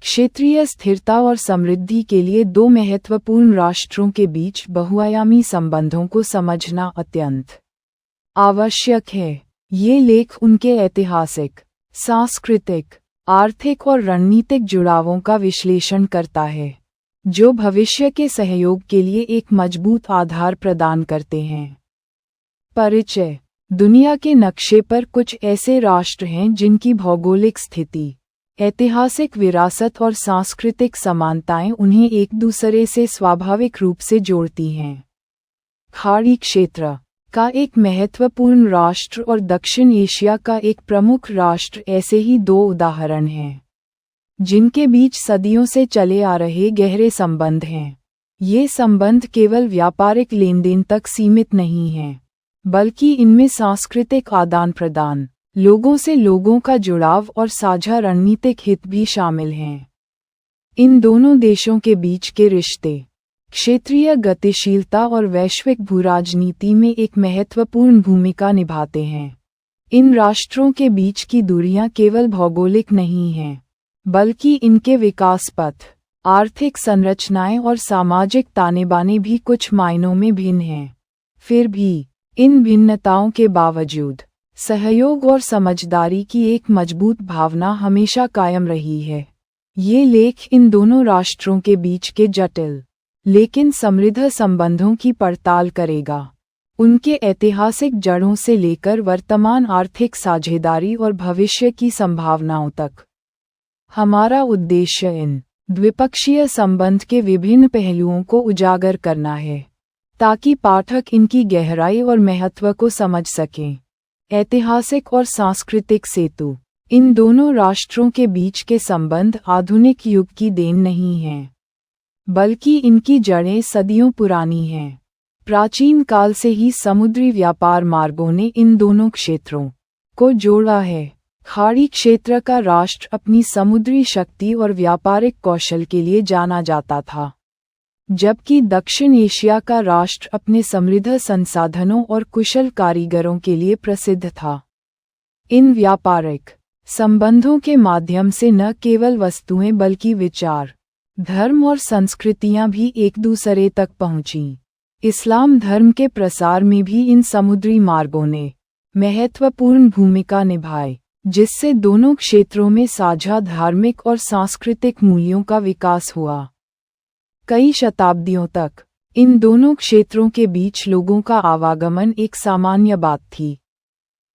क्षेत्रीय स्थिरता और समृद्धि के लिए दो महत्वपूर्ण राष्ट्रों के बीच बहुआयामी संबंधों को समझना अत्यंत आवश्यक है। ये लेख उनके ऐतिहासिक, सांस्कृतिक, आर्थिक और रणनीतिक जुड़ावों का विश्लेषण करता है, जो भविष्य के सहयोग के लिए एक मजबूत आधार प्रदान करते हैं। परिचय। दुनिया के नक्शे पर कुछ ऐसे राष्ट्र हैं जिनकी भौगोलिक स्थिति, ऐतिहासिक विरासत और सांस्कृतिक समानताएं उन्हें एक दूसरे से स्वाभाविक रूप से जोड़ती हैं। खाड़ी क्षेत्र का एक महत्वपूर्ण राष्ट्र और दक्षिण एशिया का एक प्रमुख राष्ट्र ऐसे ही दो उदाहरण हैं, जिनके बीच सदियों से चले आ रहे गहरे संबंध हैं। ये संबंध केवल व्यापारिक लेनदेन तक सीमित नहीं हैं, बल्कि इनमें सांस्कृतिक आदान प्रदान, लोगों से लोगों का जुड़ाव और साझा रणनीतिक हित भी शामिल हैं। इन दोनों देशों के बीच के रिश्ते क्षेत्रीय गतिशीलता और वैश्विक भूराजनीति में एक महत्वपूर्ण भूमिका निभाते हैं। इन राष्ट्रों के बीच की दूरियां केवल भौगोलिक नहीं हैं, बल्कि इनके विकास पथ, आर्थिक संरचनाएं और सामाजिक ताने-बाने भी कुछ मायनों में भिन्न हैं। फिर भी इन भिन्नताओं के बावजूद सहयोग और समझदारी की एक मजबूत भावना हमेशा कायम रही है। ये लेख इन दोनों राष्ट्रों के बीच के जटिल लेकिन समृद्ध संबंधों की पड़ताल करेगा, उनके ऐतिहासिक जड़ों से लेकर वर्तमान आर्थिक साझेदारी और भविष्य की संभावनाओं तक। हमारा उद्देश्य इन द्विपक्षीय संबंध के विभिन्न पहलुओं को उजागर करना है, ताकि पाठक इनकी गहराई और महत्व को समझ सकें। ऐतिहासिक और सांस्कृतिक सेतु। इन दोनों राष्ट्रों के बीच के संबंध आधुनिक युग की देन नहीं हैं, बल्कि इनकी जड़ें सदियों पुरानी हैं। प्राचीन काल से ही समुद्री व्यापार मार्गों ने इन दोनों क्षेत्रों को जोड़ा है। खाड़ी क्षेत्र का राष्ट्र अपनी समुद्री शक्ति और व्यापारिक कौशल के लिए जाना जाता था, जबकि दक्षिण एशिया का राष्ट्र अपने समृद्ध संसाधनों और कुशल कारीगरों के लिए प्रसिद्ध था। इन व्यापारिक संबंधों के माध्यम से न केवल वस्तुएं बल्कि विचार, धर्म और संस्कृतियां भी एक दूसरे तक पहुंचीं। इस्लाम धर्म के प्रसार में भी इन समुद्री मार्गों ने महत्वपूर्ण भूमिका निभाई, जिससे दोनों क्षेत्रों में साझा धार्मिक और सांस्कृतिक मूल्यों का विकास हुआ। कई शताब्दियों तक इन दोनों क्षेत्रों के बीच लोगों का आवागमन एक सामान्य बात थी।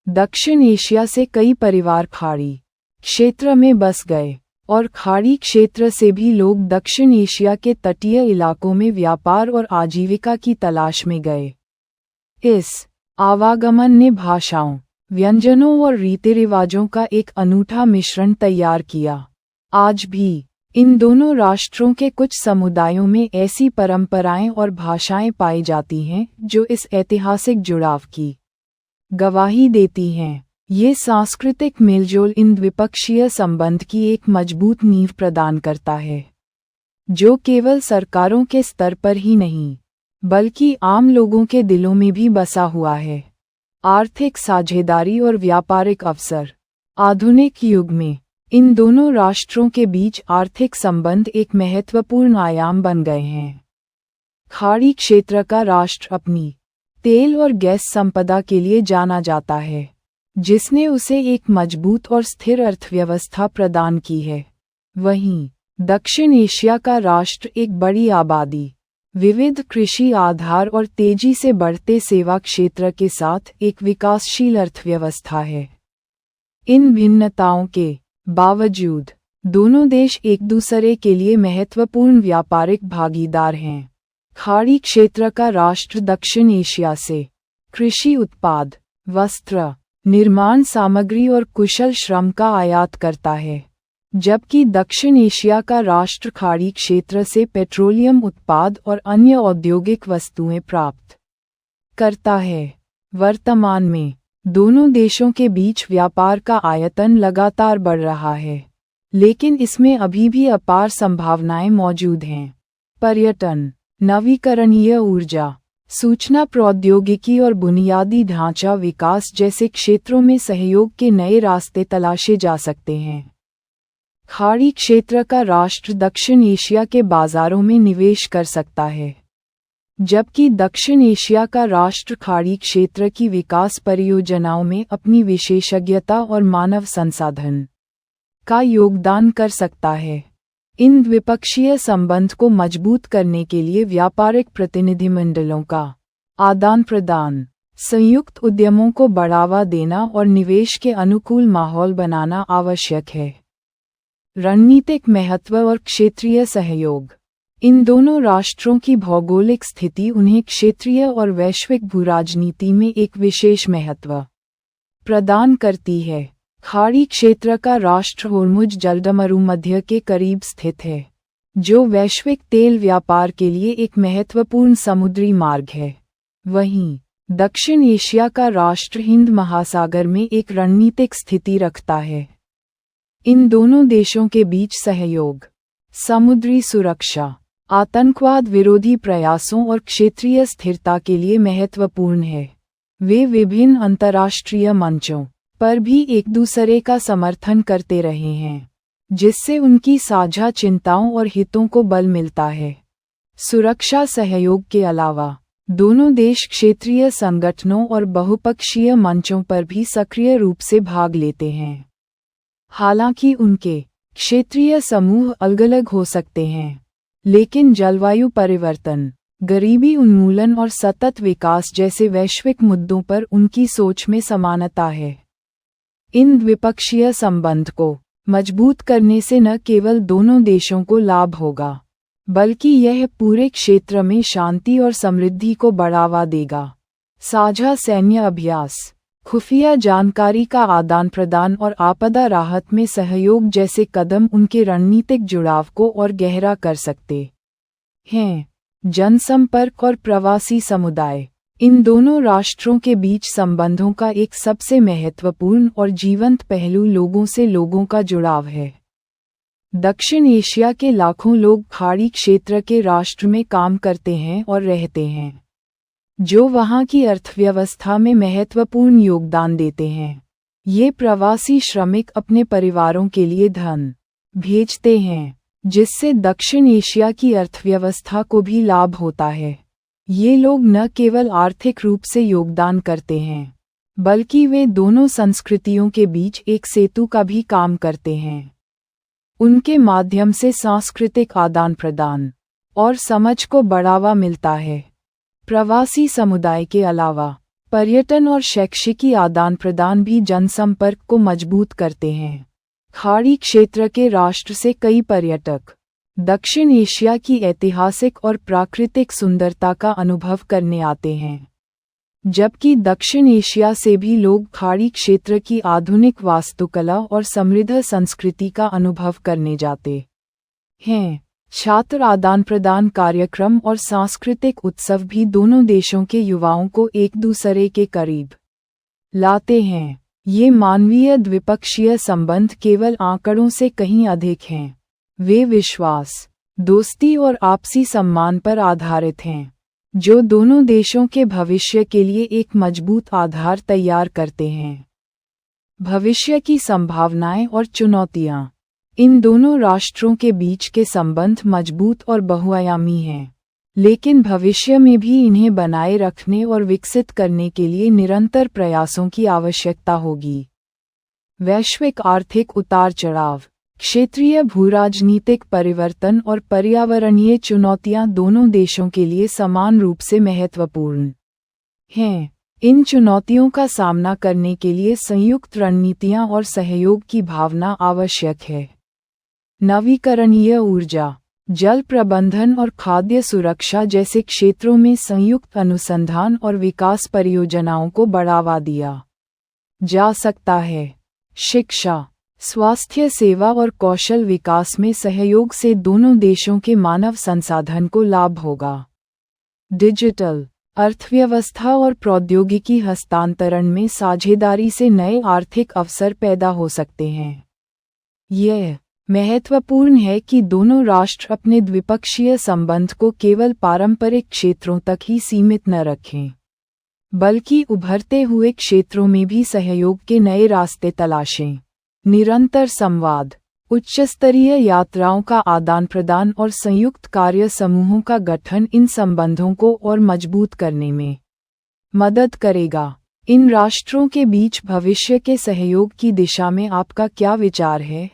दक्षिण एशिया से कई परिवार खाड़ी क्षेत्र में बस गए, और खाड़ी क्षेत्र से भी लोग दक्षिण एशिया के तटीय इलाकों में व्यापार और आजीविका की तलाश में गए। इस आवागमन ने भाषाओं, व्यंजनों और रीति रिवाजों का एक अनूठा मिश्रण तैयार किया। आज भी इन दोनों राष्ट्रों के कुछ समुदायों में ऐसी परंपराएं और भाषाएं पाई जाती हैं जो इस ऐतिहासिक जुड़ाव की गवाही देती हैं। ये सांस्कृतिक मेलजोल इन द्विपक्षीय संबंध की एक मजबूत नींव प्रदान करता है, जो केवल सरकारों के स्तर पर ही नहीं, बल्कि आम लोगों के दिलों में भी बसा हुआ है। आर्थिक साझेदारी और व्यापारिक अवसर। आधुनिक युग में इन दोनों राष्ट्रों के बीच आर्थिक संबंध एक महत्वपूर्ण आयाम बन गए हैं। खाड़ी क्षेत्र का राष्ट्र अपनी तेल और गैस संपदा के लिए जाना जाता है, जिसने उसे एक मजबूत और स्थिर अर्थव्यवस्था प्रदान की है। वहीं दक्षिण एशिया का राष्ट्र एक बड़ी आबादी, विविध कृषि आधार और तेजी से बढ़ते सेवा क्षेत्र के साथ एक विकासशील अर्थव्यवस्था है। इन भिन्नताओं के बावजूद दोनों देश एक दूसरे के लिए महत्वपूर्ण व्यापारिक भागीदार हैं। खाड़ी क्षेत्र का राष्ट्र दक्षिण एशिया से कृषि उत्पाद, वस्त्र, निर्माण सामग्री और कुशल श्रम का आयात करता है, जबकि दक्षिण एशिया का राष्ट्र खाड़ी क्षेत्र से पेट्रोलियम उत्पाद और अन्य औद्योगिक वस्तुएं प्राप्त करता है। वर्तमान में दोनों देशों के बीच व्यापार का आयतन लगातार बढ़ रहा है, लेकिन इसमें अभी भी अपार संभावनाएं मौजूद हैं। पर्यटन, नवीकरणीय ऊर्जा, सूचना प्रौद्योगिकी और बुनियादी ढांचा विकास जैसे क्षेत्रों में सहयोग के नए रास्ते तलाशे जा सकते हैं। खाड़ी क्षेत्र का राष्ट्र दक्षिण एशिया के बाजारों में निवेश कर सकता है, जबकि दक्षिण एशिया का राष्ट्र खाड़ी क्षेत्र की विकास परियोजनाओं में अपनी विशेषज्ञता और मानव संसाधन का योगदान कर सकता है। इन द्विपक्षीय संबंध को मजबूत करने के लिए व्यापारिक प्रतिनिधिमंडलों का आदान प्रदान, संयुक्त उद्यमों को बढ़ावा देना और निवेश के अनुकूल माहौल बनाना आवश्यक है। रणनीतिक महत्व और क्षेत्रीय सहयोग। इन दोनों राष्ट्रों की भौगोलिक स्थिति उन्हें क्षेत्रीय और वैश्विक भूराजनीति में एक विशेष महत्व प्रदान करती है। खाड़ी क्षेत्र का राष्ट्र होर्मुज जलमरुमध्य के करीब स्थित है, जो वैश्विक तेल व्यापार के लिए एक महत्वपूर्ण समुद्री मार्ग है। वहीं दक्षिण एशिया का राष्ट्र हिंद महासागर में एक रणनीतिक स्थिति रखता है। इन दोनों देशों के बीच सहयोग समुद्री सुरक्षा, आतंकवाद विरोधी प्रयासों और क्षेत्रीय स्थिरता के लिए महत्वपूर्ण है। वे विभिन्न अंतर्राष्ट्रीय मंचों पर भी एक दूसरे का समर्थन करते रहे हैं, जिससे उनकी साझा चिंताओं और हितों को बल मिलता है। सुरक्षा सहयोग के अलावा दोनों देश क्षेत्रीय संगठनों और बहुपक्षीय मंचों पर भी सक्रिय रूप से भाग लेते हैं। हालांकि उनके क्षेत्रीय समूह अलग-अलग हो सकते हैं, लेकिन जलवायु परिवर्तन, गरीबी उन्मूलन और सतत विकास जैसे वैश्विक मुद्दों पर उनकी सोच में समानता है। इन द्विपक्षीय संबंध को मजबूत करने से न केवल दोनों देशों को लाभ होगा, बल्कि यह पूरे क्षेत्र में शांति और समृद्धि को बढ़ावा देगा। साझा सैन्य अभ्यास, खुफिया जानकारी का आदान प्रदान और आपदा राहत में सहयोग जैसे कदम उनके रणनीतिक जुड़ाव को और गहरा कर सकते हैं। जनसंपर्क और प्रवासी समुदाय। इन दोनों राष्ट्रों के बीच संबंधों का एक सबसे महत्वपूर्ण और जीवंत पहलू लोगों से लोगों का जुड़ाव है। दक्षिण एशिया के लाखों लोग खाड़ी क्षेत्र के राष्ट्र में काम करते हैं और रहते हैं, जो वहां की अर्थव्यवस्था में महत्वपूर्ण योगदान देते हैं। ये प्रवासी श्रमिक अपने परिवारों के लिए धन भेजते हैं, जिससे दक्षिण एशिया की अर्थव्यवस्था को भी लाभ होता है। ये लोग न केवल आर्थिक रूप से योगदान करते हैं, बल्कि वे दोनों संस्कृतियों के बीच एक सेतु का भी काम करते हैं। उनके माध्यम से सांस्कृतिक आदान प्रदान और समझ को बढ़ावा मिलता है। प्रवासी समुदाय के अलावा पर्यटन और शैक्षिकी आदान प्रदान भी जनसंपर्क को मजबूत करते हैं। खाड़ी क्षेत्र के राष्ट्र से कई पर्यटक दक्षिण एशिया की ऐतिहासिक और प्राकृतिक सुंदरता का अनुभव करने आते हैं, जबकि दक्षिण एशिया से भी लोग खाड़ी क्षेत्र की आधुनिक वास्तुकला और समृद्ध संस्कृति का अनुभव करने जाते हैं। छात्र आदान प्रदान कार्यक्रम और सांस्कृतिक उत्सव भी दोनों देशों के युवाओं को एक दूसरे के करीब लाते हैं। ये मानवीय द्विपक्षीय संबंध केवल आंकड़ों से कहीं अधिक हैं। वे विश्वास, दोस्ती और आपसी सम्मान पर आधारित हैं, जो दोनों देशों के भविष्य के लिए एक मजबूत आधार तैयार करते हैं। भविष्य की संभावनाएं और चुनौतियां। इन दोनों राष्ट्रों के बीच के संबंध मजबूत और बहुआयामी हैं, लेकिन भविष्य में भी इन्हें बनाए रखने और विकसित करने के लिए निरंतर प्रयासों की आवश्यकता होगी। वैश्विक आर्थिक उतार चढ़ाव, क्षेत्रीय भूराजनीतिक परिवर्तन और पर्यावरणीय चुनौतियां दोनों देशों के लिए समान रूप से महत्वपूर्ण हैं। इन चुनौतियों का सामना करने के लिए संयुक्त रणनीतियां और सहयोग की भावना आवश्यक है। नवीकरणीय ऊर्जा, जल प्रबंधन और खाद्य सुरक्षा जैसे क्षेत्रों में संयुक्त अनुसंधान और विकास परियोजनाओं को बढ़ावा दिया जा सकता है। शिक्षा, स्वास्थ्य सेवा और कौशल विकास में सहयोग से दोनों देशों के मानव संसाधन को लाभ होगा। डिजिटल अर्थव्यवस्था और प्रौद्योगिकी हस्तांतरण में साझेदारी से नए आर्थिक अवसर पैदा हो सकते हैं। यह महत्वपूर्ण है कि दोनों राष्ट्र अपने द्विपक्षीय संबंध को केवल पारंपरिक क्षेत्रों तक ही सीमित न रखें, बल्कि उभरते हुए क्षेत्रों में भी सहयोग के नए रास्ते तलाशें। निरंतर संवाद, उच्चस्तरीय यात्राओं का आदान प्रदान और संयुक्त कार्य समूहों का गठन इन संबंधों को और मजबूत करने में मदद करेगा। इन राष्ट्रों के बीच भविष्य के सहयोग की दिशा में आपका क्या विचार है?